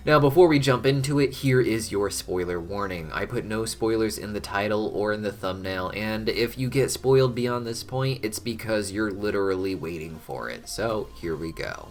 Now before we jump into it, here is your spoiler warning. I put no spoilers in the title or in the thumbnail, and if you get spoiled beyond this point, it's because you're literally waiting for it. So here we go.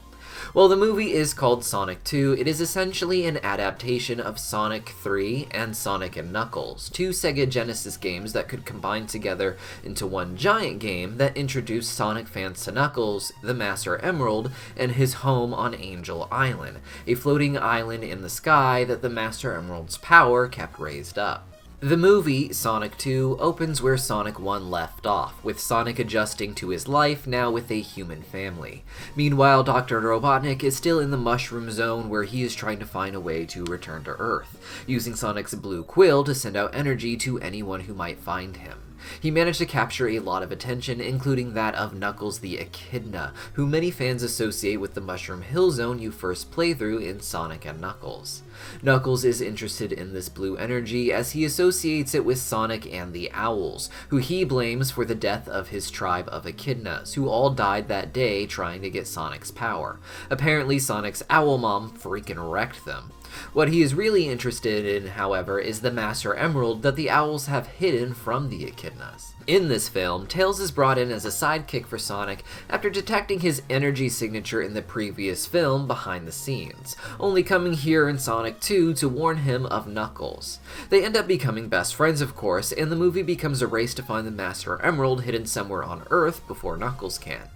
Well, the movie is called Sonic 2. It is essentially an adaptation of Sonic 3 and Sonic & Knuckles, two Sega Genesis games that could combine together into one giant game that introduced Sonic fans to Knuckles, the Master Emerald, and his home on Angel Island, a floating island in the sky that the Master Emerald's power kept raised up. The movie, Sonic 2, opens where Sonic 1 left off, with Sonic adjusting to his life, now with a human family. Meanwhile, Dr. Robotnik is still in the Mushroom Zone where he is trying to find a way to return to Earth, using Sonic's blue quill to send out energy to anyone who might find him. He managed to capture a lot of attention, including that of Knuckles the Echidna, who many fans associate with the Mushroom Hill Zone you first play through in Sonic & Knuckles. Knuckles is interested in this blue energy as he associates it with Sonic and the Owls, who he blames for the death of his tribe of Echidnas, who all died that day trying to get Sonic's power. Apparently, Sonic's owl mom freaking wrecked them. What he is really interested in, however, is the Master Emerald that the Owls have hidden from the Echidnas. In this film, Tails is brought in as a sidekick for Sonic after detecting his energy signature in the previous film behind the scenes, only coming here in Sonic 2 to warn him of Knuckles. They end up becoming best friends, of course, and the movie becomes a race to find the Master Emerald hidden somewhere on Earth before Knuckles can.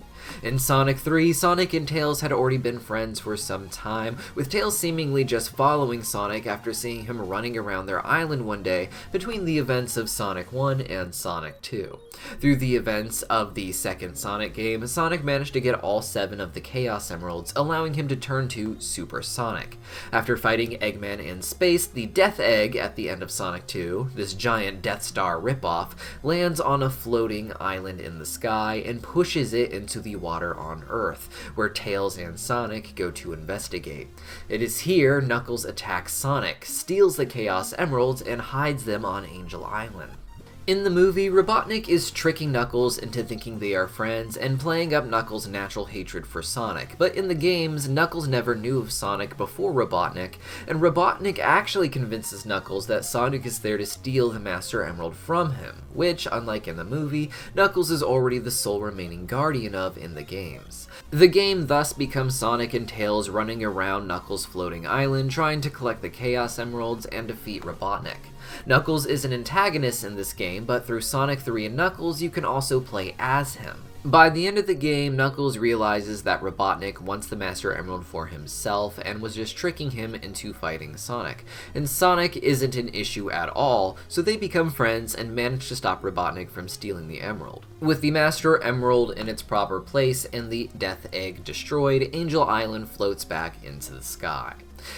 In Sonic 3, Sonic and Tails had already been friends for some time, with Tails seemingly just following Sonic after seeing him running around their island one day between the events of Sonic 1 and Sonic 2. Through the events of the second Sonic game, Sonic managed to get all 7 of the Chaos Emeralds, allowing him to turn to Super Sonic. After fighting Eggman in space, the Death Egg at the end of Sonic 2, this giant Death Star ripoff, lands on a floating island in the sky and pushes it into the water on Earth, where Tails and Sonic go to investigate. It is here Knuckles attacks Sonic, steals the Chaos Emeralds, and hides them on Angel Island. In the movie, Robotnik is tricking Knuckles into thinking they are friends and playing up Knuckles' natural hatred for Sonic, but in the games, Knuckles never knew of Sonic before Robotnik, and Robotnik actually convinces Knuckles that Sonic is there to steal the Master Emerald from him, which, unlike in the movie, Knuckles is already the sole remaining guardian of in the games. The game thus becomes Sonic and Tails running around Knuckles' floating island trying to collect the Chaos Emeralds and defeat Robotnik. Knuckles is an antagonist in this game, but through Sonic 3 and Knuckles, you can also play as him. By the end of the game, Knuckles realizes that Robotnik wants the Master Emerald for himself and was just tricking him into fighting Sonic. And Sonic isn't an issue at all, so they become friends and manage to stop Robotnik from stealing the Emerald. With the Master Emerald in its proper place and the Death Egg destroyed, Angel Island floats back into the sky.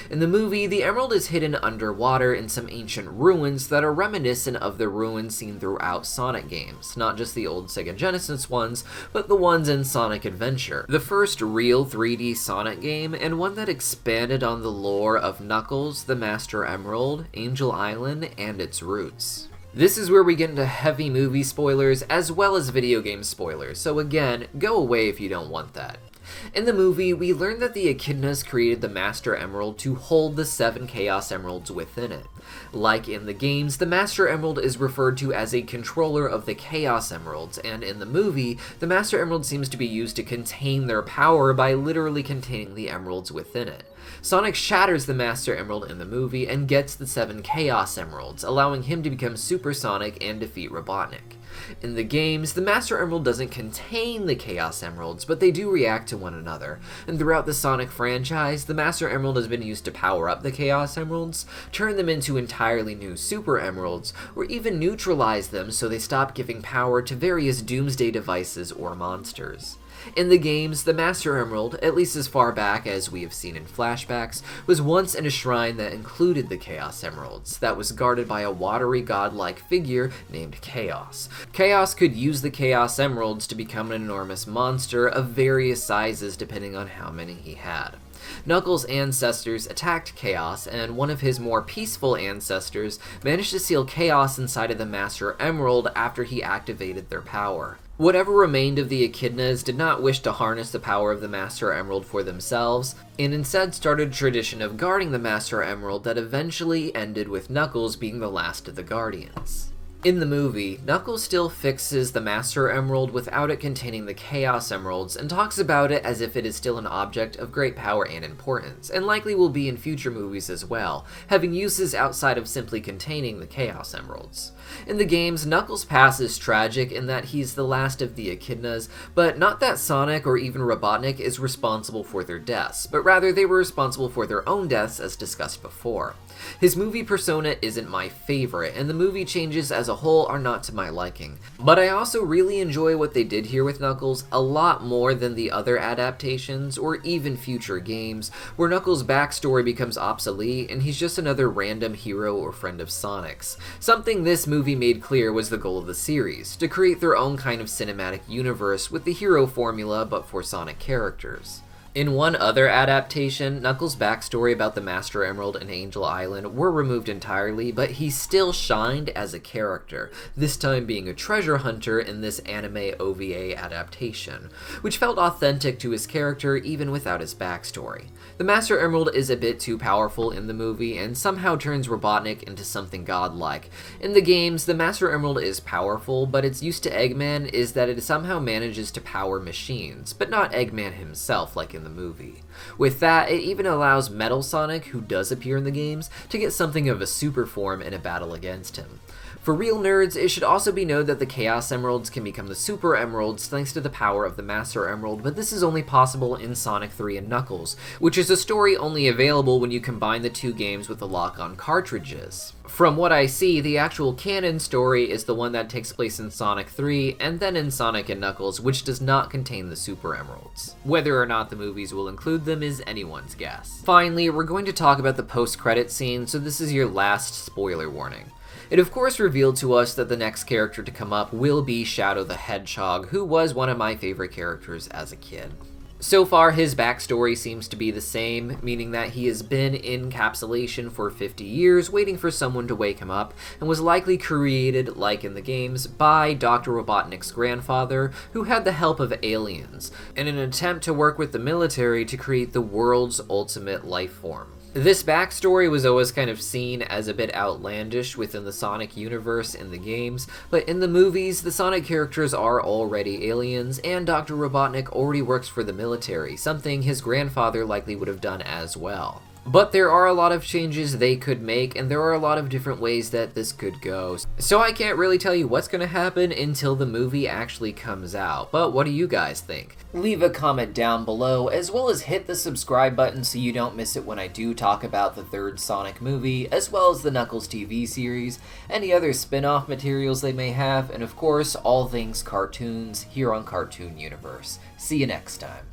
In the movie, the Emerald is hidden underwater in some ancient ruins that are reminiscent of the ruins seen throughout Sonic games, not just the old Sega Genesis ones, but the ones in Sonic Adventure, the first real 3D Sonic game, and one that expanded on the lore of Knuckles, the Master Emerald, Angel Island, and its roots. This is where we get into heavy movie spoilers as well as video game spoilers, so again, go away if you don't want that. In the movie, we learn that the Echidnas created the Master Emerald to hold the 7 Chaos Emeralds within it. Like in the games, the Master Emerald is referred to as a controller of the Chaos Emeralds, and in the movie, the Master Emerald seems to be used to contain their power by literally containing the emeralds within it. Sonic shatters the Master Emerald in the movie and gets the 7 Chaos Emeralds, allowing him to become Super Sonic and defeat Robotnik. In the games, the Master Emerald doesn't contain the Chaos Emeralds, but they do react to one another, and throughout the Sonic franchise, the Master Emerald has been used to power up the Chaos Emeralds, turn them into entirely new Super Emeralds, or even neutralize them so they stop giving power to various Doomsday devices or monsters. In the games, the Master Emerald, at least as far back as we have seen in flashbacks, was once in a shrine that included the Chaos Emeralds, that was guarded by a watery godlike figure named Chaos. Chaos could use the Chaos Emeralds to become an enormous monster of various sizes depending on how many he had. Knuckles' ancestors attacked Chaos, and one of his more peaceful ancestors managed to seal Chaos inside of the Master Emerald after he activated their power. Whatever remained of the echidnas did not wish to harness the power of the Master Emerald for themselves, and instead started a tradition of guarding the Master Emerald that eventually ended with Knuckles being the last of the Guardians. In the movie, Knuckles still fixes the Master Emerald without it containing the Chaos Emeralds and talks about it as if it is still an object of great power and importance, and likely will be in future movies as well, having uses outside of simply containing the Chaos Emeralds. In the games, Knuckles' past is tragic in that he's the last of the echidnas, but not that Sonic or even Robotnik is responsible for their deaths, but rather they were responsible for their own deaths as discussed before. His movie persona isn't my favorite, and the movie changes as a whole are not to my liking. But I also really enjoy what they did here with Knuckles a lot more than the other adaptations, or even future games, where Knuckles' backstory becomes obsolete and he's just another random hero or friend of Sonic's. Something this movie made clear was the goal of the series, to create their own kind of cinematic universe with the hero formula but for Sonic characters. In one other adaptation, Knuckles' backstory about the Master Emerald and Angel Island were removed entirely, but he still shined as a character, this time being a treasure hunter in this anime OVA adaptation, which felt authentic to his character even without his backstory. The Master Emerald is a bit too powerful in the movie and somehow turns Robotnik into something godlike. In the games, the Master Emerald is powerful, but its use to Eggman is that it somehow manages to power machines, but not Eggman himself like in the movie. With that, it even allows Metal Sonic, who does appear in the games, to get something of a super form in a battle against him. For real nerds, it should also be noted that the Chaos Emeralds can become the Super Emeralds thanks to the power of the Master Emerald, but this is only possible in Sonic 3 and Knuckles, which is a story only available when you combine the two games with the lock-on cartridges. From what I see, the actual canon story is the one that takes place in Sonic 3 and then in Sonic and Knuckles, which does not contain the Super Emeralds. Whether or not the movies will include them is anyone's guess. Finally, we're going to talk about the post-credit scene, so this is your last spoiler warning. It of course revealed to us that the next character to come up will be Shadow the Hedgehog, who was one of my favorite characters as a kid. So far, his backstory seems to be the same, meaning that he has been in encapsulation for 50 years, waiting for someone to wake him up, and was likely created, like in the games, by Dr. Robotnik's grandfather, who had the help of aliens, in an attempt to work with the military to create the world's ultimate life form. This backstory was always kind of seen as a bit outlandish within the Sonic universe in the games, but in the movies, the Sonic characters are already aliens, and Dr. Robotnik already works for the military, something his grandfather likely would have done as well. But there are a lot of changes they could make, and there are a lot of different ways that this could go. So I can't really tell you what's going to happen until the movie actually comes out. But what do you guys think? Leave a comment down below, as well as hit the subscribe button so you don't miss it when I do talk about the third Sonic movie, as well as the Knuckles TV series, any other spin-off materials they may have, and of course, all things cartoons here on Cartoon Universe. See you next time.